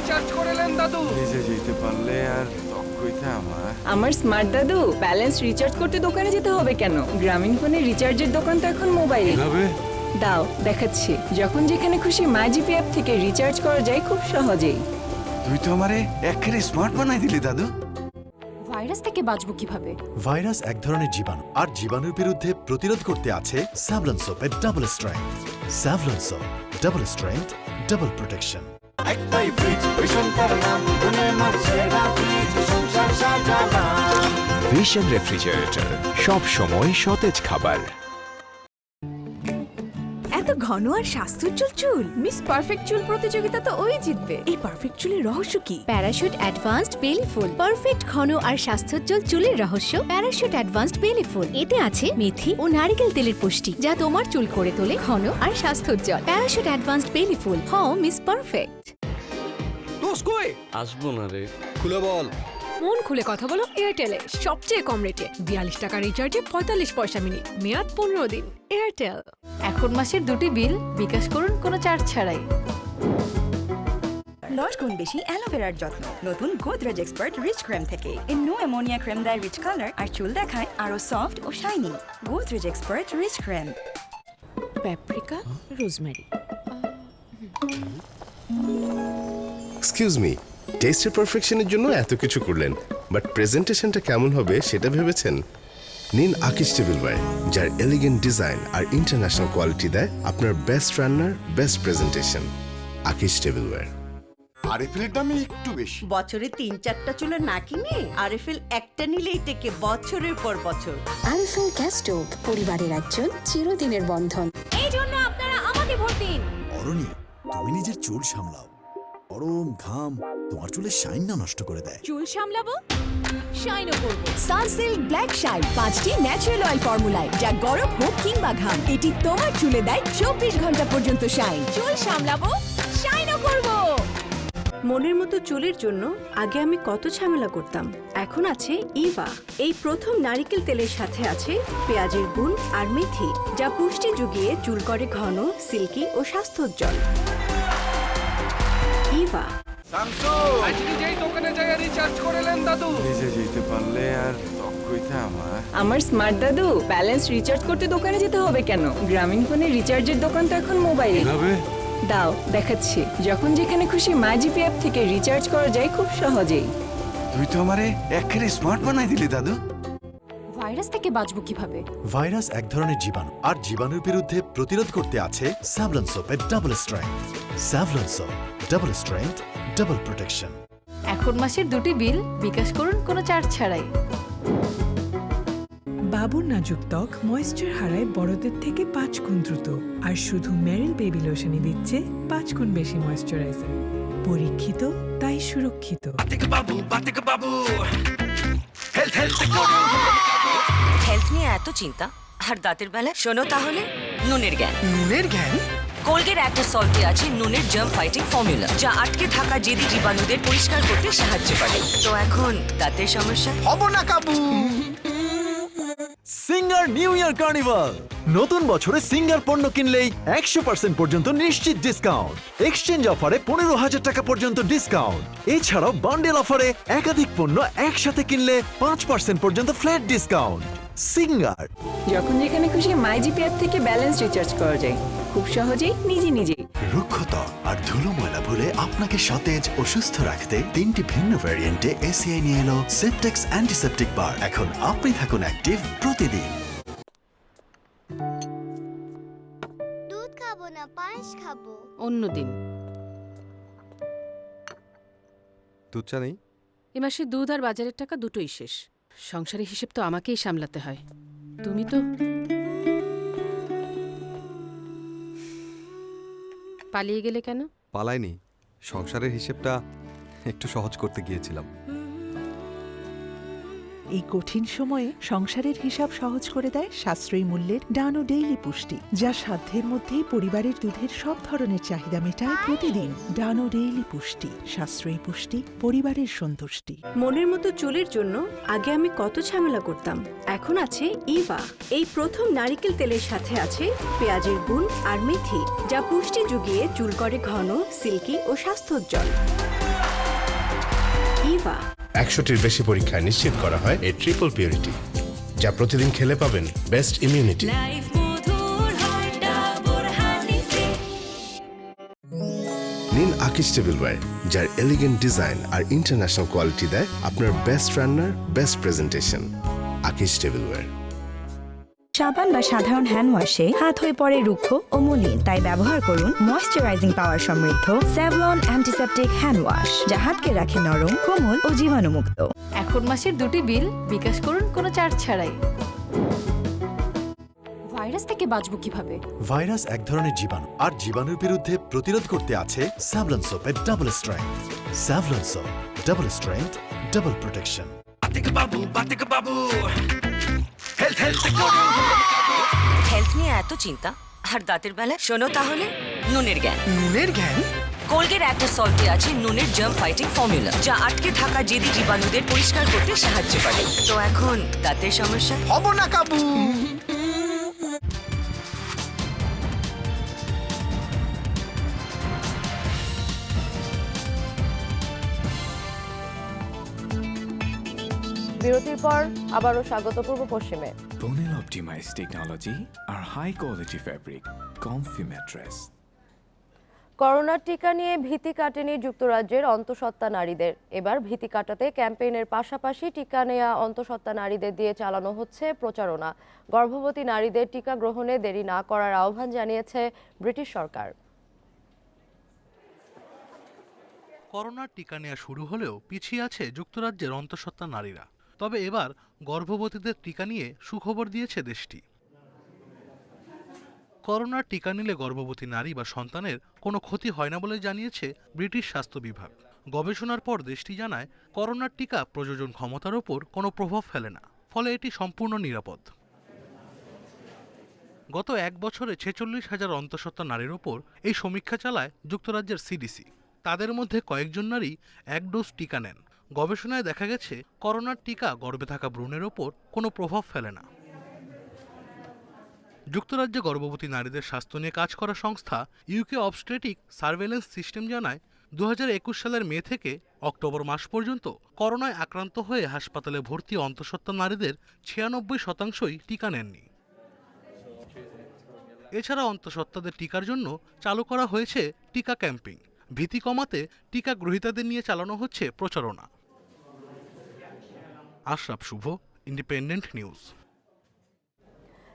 Recharge করেলেন দাদু? নিজে যেতে পারলে আর তক্ষইতে আমার স্মার্ট দাদু, ব্যালেন্স রিচার্জ করতে দোকানে যেতে হবে কেন? গ্রামীণ ফোনে রিচার্জের দোকান তো এখন মোবাইলে। দাও দেখাচ্ছি। যখন যেখানে খুশি মাইজিপি অ্যাপ থেকে রিচার্জ করা যায় খুব সহজেই। তুই তো আমারে একেবারে স্মার্ট বানাই দিলি দাদু। ভাইরাস থেকে বাঁচবো কিভাবে? ভাইরাস এক ধরনের জীবাণু, আর জীবাণুর বিরুদ্ধে প্রতিরোধ করতে আছে স্যাভলন সোপের double strength. Savlon soap, double strength, double protection. একটাই ফ্রিজ, ভীষণটার নাম, গুণে মারছে না ফ্রিজ, সংসার সাজানা। ভিশন রেফ্রিজারেটর, সব সময় সতেজ খাবার। এত ঘন আর স্বাস্থ্যোজ্জ্বল চুল, মিস পারফেক্ট চুল প্রতিযোগিতা তো ওই জিতবে। এই পারফেক্ট চুলের রহস্য কি? প্যারাশুট অ্যাডভান্সড বেলি ফুল। পারফেক্ট ঘন আর স্বাস্থ্যোজ্জ্বল চুলের রহস্য প্যারাশুট অ্যাডভান্সড বেলি ফুল। এতে আছে মেথি ও নারকেল তেলের পুষ্টি, যা তোমার চুল করে তোলে ঘন আর স্বাস্থ্যোজ্জ্বল। প্যারাশুট অ্যাডভান্সড বেলি ফুল, হও মিস পারফেক্ট। দোষ কই? আসবো না রে। খুলে বল। মন খুলে কথা বলো এয়ারটেলে, সবচেয়ে কম রেটে 42 টাকা রিচার্জে 45 পয়সা মিনিট, মেয়াদ 15 দিন। এয়ারটেল। এখন মাসের দুটি বিল বিকাশ করুন কোনো চার্জ ছাড়াই। 10 গুণ বেশি অ্যালোভেরার যত্ন নতুন গোদরেজ এক্সপার্ট রিচ ক্রিম থেকে। এই নো অ্যামোনিয়া ক্রিম দেয় রিচ কালার আর চুল দেখায় আরো সফট ও shiny. Godrej expert rich cream. Paprika, rosemary. Excuse me, টেস্টের পারফেকশনের জন্য এত কিছু করলেন, বাট প্রেজেন্টেশনটা কেমন হবে সেটা ভেবেছেন? নিন আকিজ টেবিলওয়্যার, যার এলিগেন্ট ডিজাইন আর ইন্টারন্যাশনাল কোয়ালিটি দেয় আপনার বেস্ট রান্নার বেস্ট প্রেজেন্টেশন। আকিজ টেবিলওয়্যার। আরএফএলের দামে একটু বেশি। বছরে 3-4টা চুলা না কিনে আরএফএল একটা নিলেই টেকে বছরের পর বছর। আরএফএল গ্যাস স্টোভ, পরিবারের একজন চিরদিনের বন্ধন। এই জন্য আপনারা আমাকে ভোট দিন। অরণি, তুমি নিজের চুল সামলাও। গরম ঘাম তোমার চুলের শাইন না নষ্ট করে দেয়। চুল সামলাবো, শাইনও করব। সানসিল্ক ব্ল্যাক শাইন 5টি ন্যাচারাল অয়েল ফর্মুলায়, যা গরম হোক কিংবা ঘাম, এটি তোমার চুলে দেয় 24 ঘন্টা পর্যন্ত শাইন। চুল সামলাবো, শাইনও করব। মনের মতো চুলের জন্য আগে আমি কত ঝামেলা করতাম, এখন আছে ইভা। এই প্রথম নারকেল তেলের সাথে আছে পেঁয়াজের গুণ আর মেথি, যা পুষ্টি জুগিয়ে চুল করে ঘন, সিল্কি ও স্বাস্থ্যোজ্জ্বল। ইভা। শামসু, আজকে যেই দোকানে যাই রিচার্জ করেলেন দাদু? নিজে যেতে পারলে আর তক্ষইতে আমার স্মার্ট দাদু, ব্যালেন্স রিচার্জ করতে দোকানে যেতে হবে কেন? গ্রামীণ ফোনে রিচার্জের দোকান তো এখন মোবাইলে। দাও দেখাচ্ছি। যখন যেখানে খুশি মাইজিপি অ্যাপ থেকে রিচার্জ করা যায় খুব সহজেই। তুই তো আমারে একেবারে স্মার্ট বানাই দিলি দাদু। ভাইরাস থেকে বাঁচবো কিভাবে? ভাইরাস এক ধরনের জীবাণু, আর জীবাণুর বিরুদ্ধে প্রতিরোধ করতে আছে স্যাভলন সোপের double strength. Savlon soap, double strength, double protection. এখন মাসের দুটি বিল বিকাশ করুন কোনো চার্জ ছাড়াই। বাবুর নাজুক ত্বক ময়েশ্চার হারায় বড়দের থেকে 5 গুণ দ্রুত, আর শুধু মেরিল বেবি লোশনই দিচ্ছে 5 গুণ বেশি ময়েশ্চারাইজার। পরীক্ষিত তাই সুরক্ষিত। হেলথ নিয়ে এত চিন্তা আর দাঁতের বেলায় শোনো তাহলে নুনের জ্ঞান। নুনের জ্ঞান? কোলগেট একটা সল্টে আছে নুনের জার্ম ফাইটিং ফর্মুলা, যা আটকে থাকা জেদি জীবাণুদের পরিষ্কার করতে সাহায্য করে। তো এখন দাঁতের সমস্যা হব না কাবু। Singer new year carnival. নতুন বছরে সিঙ্গার পণ্য কিনলেই 100% পর্যন্ত নিশ্চিত ডিসকাউন্ট। এক্সচেঞ্জ অফারে 15,000 টাকা পর্যন্ত ডিসকাউন্ট। এছাড়াও বান্ডেল অফারে একাধিক পণ্য একসাথে কিনলে 5% পর্যন্ত ফ্ল্যাট ডিসকাউন্ট। সিঙ্গার। যখন যেখানে খুশি মাইজিপি অ্যাপ থেকে ব্যালেন্স রিচার্জ করা যায় খুব সহজেই, নিজেই। রুক্ষতা আর ধুলো ময়লা ভুলে আপনাকে সতেজ ও সুস্থ রাখতে 3টি ভিন্ন ভ্যারিয়েন্টে এসিআই নিয়ে এলো সেপটেক্স অ্যান্টিসেপটিক বার। এখন আপনি থাকুন অ্যাক্টিভ প্রতিদিন। দুধ খাবো না, পায়েস খাবো। অন্যদিন। দুধ চা নেই? এ মাসে দুধ আর বাজারের টাকা দুটোই শেষ। সংসারের হিসেব তো আমাকেই সামলাতে হয়। তুমি তো পালিয়ে গেলে কেন? পালাইনি, সংসারের হিসেবটা একটু সহজ করতে গিয়েছিলাম। এই কঠিন সময়ে সংসারের হিসাব সহজ করে দেয় সাশ্রয়ী মূল্যের ডানো ডেইলি পুষ্টি, যা সাধ্যের মধ্যেই পরিবারের দুধের সব ধরনের চাহিদা মেটায় প্রতিদিন। ডানো ডেইলি পুষ্টি, সাশ্রয়ী পুষ্টি, পরিবারের সন্তুষ্টি। মনের মতো চুলের জন্য আগে আমি কত ঝামেলা করতাম, এখন আছে ইভা। এই প্রথম নারকেল তেলের সাথে আছে পেঁয়াজের গুণ আর মেথি, যা পুষ্টি জুগিয়ে চুল করে ঘন, সিল্কি ও স্বাস্থ্যোজ্জ্বল। ইভা। 100টির বেশি পরীক্ষায় নিশ্চিত করা হয় এই ট্রিপল পিউরিটি, যা প্রতিদিন খেলে পাবেন বেস্ট ইমিউনিটি। নিন আকিজ টেবিলওয়্যার, যার এলিগেন্ট ডিজাইন আর ইন্টারন্যাশনাল কোয়ালিটি দেয় আপনার বেস্ট রান্নার বেস্ট প্রেজেন্টেশন। আকিজ টেবিলওয়্যার। সাবান বা সাধারণ হ্যান্ড ওয়াশে হাত হয়ে পড়ে রুক্ষ ও মলিন, তাই ব্যবহার করুন ময়েশ্চারাইজিং পাওয়ার সমৃদ্ধ স্যাভলন অ্যান্টিসেপটিক হ্যান্ড ওয়াশ, যা হাতকে রাখে নরম, কোমল ও জীবাণুমুক্ত। এখন মাসের দুটি বিল বিকাশ করুন কোনো চার্জ ছাড়াই। ভাইরাস থেকে বাঁচবো কিভাবে? ভাইরাস এক ধরনের জীবাণু, আর জীবাণুর বিরুদ্ধে প্রতিরোধ করতে আছে স্যাভলন সোপের double strength. Savlon soap, double strength, double protection. Health নিয়ে এত চিন্তা আর দাঁতের বেলা? শোনো তাহলে, নুনের জ্ঞান। নুনের জ্ঞান? কোলগেট অ্যাক্টিভ সল্টে আছে নুনের জার্ম ফাইটিং ফর্মুলা, যা আটকে থাকা জেদি জীবাণুদের পরিষ্কার করতে সাহায্য করে। তো এখন দাঁতের সমস্যা হব না কাবু। বিরতির পর আবারও স্বাগত পূর্ব পশ্চিমে। Bonil optimized technology আর high quality fabric, comfy mattress. করোনার টিকা নিয়ে ভীতি কাটেনি যুক্তরাজ্যের অন্তঃসত্ত্বা নারীদের। এবার ভীতি কাটাতে ক্যাম্পেইনের পাশাপাশি টিকা নেয়া অন্তঃসত্ত্বা নারীদের দিয়ে চালানো হচ্ছে প্রচারণা। গর্ভবতী নারীদের টিকা গ্রহণে দেরি না করার আহ্বান জানিয়েছে ব্রিটিশ সরকার। করোনার টিকা নেওয়া শুরু হলেও পিছিয়ে আছে যুক্তরাজ্যের অন্তঃসত্ত্বা নারীরা। তবে এবার গর্ভবতীদের টিকা নিয়ে সুখবর দিয়েছে দেশটি। করোনার টিকা নিলে গর্ভবতী নারী বা সন্তানের কোনো ক্ষতি হয় না বলে জানিয়েছে ব্রিটিশ স্বাস্থ্য বিভাগ। গবেষণার পর দেশটি জানায়, করোনার টিকা প্রযোজন ক্ষমতার ওপর কোনো প্রভাব ফেলে না, ফলে এটি সম্পূর্ণ নিরাপদ। গত এক বছরে 46,000 অন্তঃসত্ত্বা নারীর ওপর এই সমীক্ষা চালায় যুক্তরাজ্যের সিডিসি। তাদের মধ্যে কয়েকজন নারী এক ডোজ টিকা নেন। গবেষণায় দেখা গেছে, করোনার টিকা গর্ভে থাকা ভ্রূণের ওপর কোনো প্রভাব ফেলে না। যুক্তরাজ্যে গর্ভবতী নারীদের স্বাস্থ্য নিয়ে কাজ করা সংস্থা ইউকে অবস্টেট্রিক সার্ভেলেন্স সিস্টেম জানায়, 2021 সালের মে থেকে অক্টোবর মাস পর্যন্ত করোনায় আক্রান্ত হয়ে হাসপাতালে ভর্তি অন্তঃসত্ত্বা নারীদের 96% টিকা নেননি। এছাড়া অন্তঃসত্ত্বাদের টিকার জন্য চালু করা হয়েছে টিকা ক্যাম্পিং। ভীতি কমাতে টিকা গ্রহীতাদের নিয়ে চালানো হচ্ছে প্রচারণা। আশরাফ শুভ, ইন্ডিপেন্ডেন্ট নিউজ।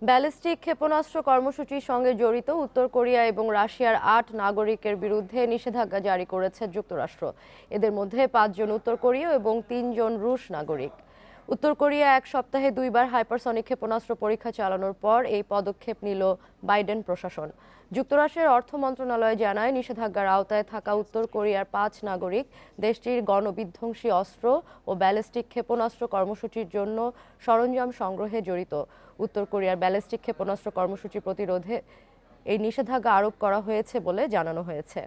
ব্যালিস্টিক ক্ষেপণাস্ত্র কর্মসূচির সঙ্গে জড়িত উত্তর কোরিয়া এবং রাশিয়ার 8 নাগরিকের বিরুদ্ধে নিষেধাজ্ঞা জারি করেছে যুক্তরাষ্ট্র। এদের মধ্যে 5 জন উত্তর কোরীয় এবং 3 জন রুশ নাগরিক। উত্তর কোরিয়া এক সপ্তাহে 2 বার হাইপারসনিক ক্ষেপণাস্ত্র পরীক্ষা চালানোর পর এই পদক্ষেপ নিল বাইডেন প্রশাসন। যুক্তরাষ্ট্রের অর্থ মন্ত্রণালয় জানায়, নিষেধাজ্ঞার আওতায় থাকা উত্তর কোরিয়ার 5 নাগরিক দেশটির গণবিধ্বংসী অস্ত্র ও ব্যালিস্টিক ক্ষেপণাস্ত্র কর্মসূচির জন্য সরঞ্জাম সংগ্রহে জড়িত। উত্তর কোরিয়ার ব্যালিস্টিক ক্ষেপণাস্ত্র কর্মসূচি প্রতিরোধে এই নিষেধাজ্ঞা আরোপ করা হয়েছে বলে জানানো হয়েছে।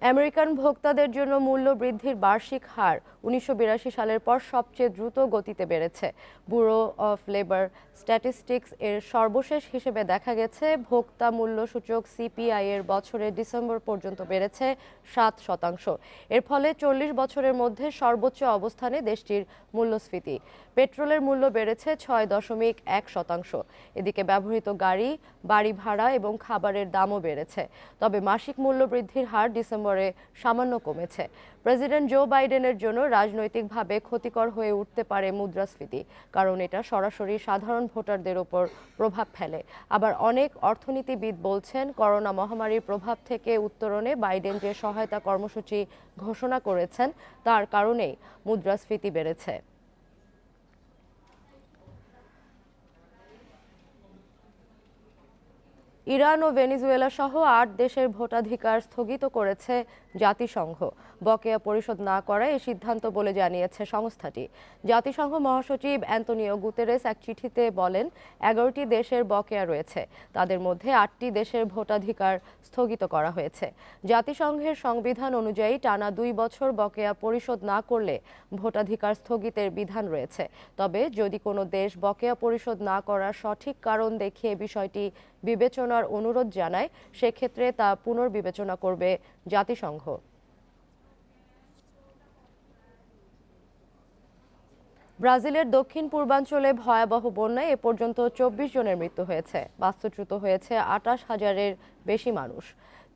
আমেরিকান ভোক্তাদের জন্য মূল্য বৃদ্ধির বার্ষিক হার 1982 সালের পর সবচেয়ে দ্রুত গতিতে বেড়েছে। ব্যুরো অফ লেবার স্ট্যাটিস্টিক্স এর সর্বশেষ হিসেবে দেখা গেছে, ভোক্তা মূল্য সূচক সিপিআই এর বছরের ডিসেম্বর পর্যন্ত বেড়েছে 7%। এর ফলে 40 বছরের মধ্যে সর্বোচ্চ অবস্থানে দেশটির মূল্যস্ফীতি। পেট্রোলের মূল্য বেড়েছে 6.1%। এদিকে ব্যবহৃত গাড়ি, বাড়ি ভাড়া এবং খাবারের দামও বেড়েছে। তবে মাসিক মূল্য বৃদ্ধির হার ডিসেম্বরে সামান্য কমেছে। প্রেসিডেন্ট জো বাইডেনের জন্য রাজনৈতিকভাবে ক্ষতিকর হয়ে উঠতে পারে মুদ্রাস্ফীতি, কারণ এটা সরাসরি সাধারণ ভোটারদের ওপর প্রভাব ফেলে। আবার অনেক অর্থনীতিবিদ বলছেন, করোনা মহামারীর প্রভাব থেকে উত্তরণে বাইডেন যে সহায়তা কর্মসূচি ঘোষণা করেছেন তার কারণেই মুদ্রাস্ফীতি বেড়েছে। ইরান ও ভেনেজুয়েলা সহ 8 দেশের ভোটাধিকার স্থগিত করেছে জাতিসংঘ। বকেয়া পরিশোধ না করায় এই সিদ্ধান্ত বলে জানিয়েছে সংস্থাটি। জাতিসংঘ মহাসচিব অ্যান্তোনিও গুতেরেস এক চিঠিতে বলেন, 11টি দেশের বকেয়া রয়েছে, তাদের মধ্যে 8টি দেশের ভোটাধিকার স্থগিত করা হয়েছে। জাতিসংঘের সংবিধান অনুযায়ী টানা 2 বছর বকেয়া পরিশোধ না করলে ভোটাধিকার স্থগিতের বিধান রয়েছে। তবে যদি কোনো দেশ বকেয়া পরিশোধ না করার সঠিক কারণ দেখিয়ে বিষয়টি বিবেচনার অনুরোধ জানায়, সেক্ষেত্রে তা পুনর্বিবেচনা করবে জাতিসংঘ। ব্রাজিলের দক্ষিণ পূর্বাঞ্চলে ভয়াবহ বন্যায় এ পর্যন্ত 24 জনের মৃত্যু হয়েছে। বাস্তুচ্যুত হয়েছে 28,000-এর বেশি মানুষ।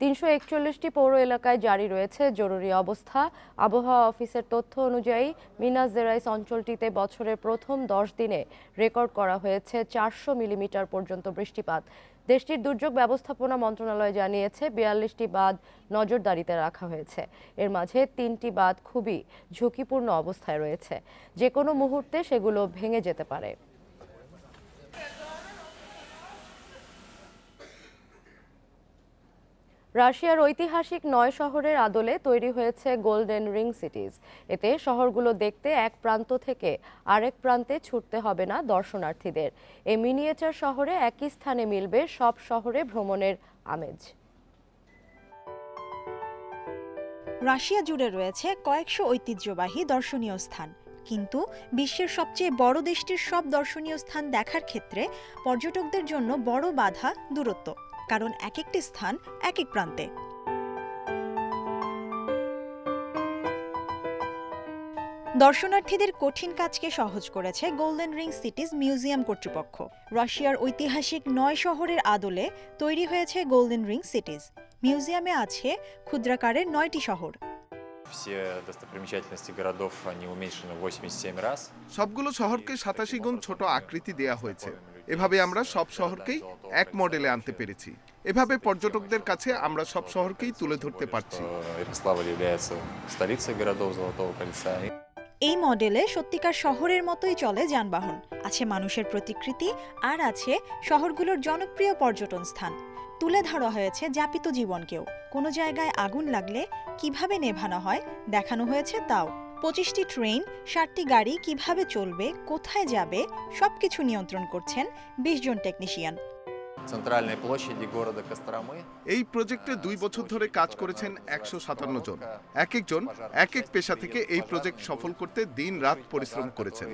341টি পৌর এলাকায় জারি রয়েছে জরুরি অবস্থা। আবহাওয়া অফিসের তথ্য অনুযায়ী মিনাস জেরাইস অঞ্চলটিতে বছরের প্রথম 10 দিনে রেকর্ড করা হয়েছে 400 মিলিমিটার পর্যন্ত বৃষ্টিপাত। দেশটির দুর্যোগ ব্যবস্থাপনা মন্ত্রণালয় জানিয়েছে 42টি বাঁধ নজরদারিতে রাখা হয়েছে। এর মাঝে 3টি বাঁধ খুবই ঝুঁকিপূর্ণ অবস্থায় রয়েছে, যে কোনো মুহূর্তে সেগুলো ভেঙে যেতে পারে। রাশিয়ার ঐতিহাসিক 9 শহরের আদলে তৈরি হয়েছে গোল্ডেন রিং সিটিজ। এতে শহরগুলো দেখতে এক প্রান্ত থেকে আরেক প্রান্তে ছুটতে হবে না দর্শনার্থীদের। এই মিনিয়েচার শহরে একই স্থানে মিলবে সব শহরে ভ্রমণের আমেজ। রাশিয়া জুড়ে রয়েছে কয়েকশো ঐতিহ্যবাহী দর্শনীয় স্থান, কিন্তু বিশ্বের সবচেয়ে বড় দেশটির সব দর্শনীয় স্থান দেখার ক্ষেত্রে পর্যটকদের জন্য বড় বাধা দূরত্ব, কারণ এক একটি স্থান এক এক প্রান্তে। দর্শনার্থীদের কঠিন কাজকে সহজ করেছে গোল্ডেন রিং সিটিজ মিউজিয়াম কর্তৃপক্ষ। রাশিয়ার ঐতিহাসিক 9 শহরের আদলে তৈরি হয়েছে গোল্ডেন রিং সিটিজ। মিউজিয়ামে আছে ক্ষুদ্রাকারের 9টি শহর। সবগুলো শহরকে 87 গুণ ছোট আকৃতি দেয়া হয়েছে। এভাবে আমরা সব শহরকেই এক মডেলে আনতে পেরেছি। এভাবে পর্যটকদের কাছে আমরা সব শহরকেই তুলে ধরতে পারছি। এই মডেলে সত্যিকার শহরের মতোই চলে যানবাহন, আছে মানুষের প্রতিকৃতি, আর আছে শহরগুলোর জনপ্রিয় পর্যটন স্থান। তুলে ধরা হয়েছে যাপিত জীবনকেও। কোনো জায়গায় আগুন লাগলে কিভাবে নেভানো হয় দেখানো হয়েছে তাও। 25টি ট্রেন, 60টি গাড়ি কিভাবে চলবে, কোথায় যাবে, সবকিছু নিয়ন্ত্রণ করছেন 20 জন টেকনিশিয়ান। এই প্রজেক্টে 2 বছর ধরে কাজ করেছেন 157 জন। এক একজন এক এক পেশা থেকে এই প্রজেক্ট সফল করতে দিন রাত পরিশ্রম করেছেন।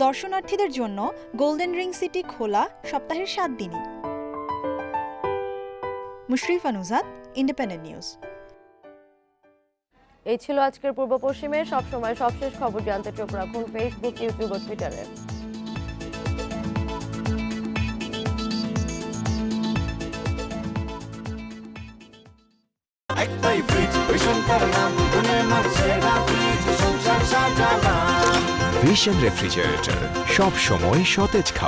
দর্শনার্থীদের জন্য গোল্ডেন রিং সিটি খোলা সপ্তাহের 7 দিনই। Mushrifa Nuzhat, Independent News. এই ছিল আজকের পূর্ব পশ্চিমে। সবসময় সবশেষ খবর জানতে চোখ রাখুন ফেসবুক, ইউটিউব ও টুইটারে। একটাই ফ্রিজ, ভীষণকার নাম, গুণের মান সেরা ফ্রিজ, সংসার সাজালাম। ভিশন রেফ্রিজারেটর, সব সময় সতেজ খাবার।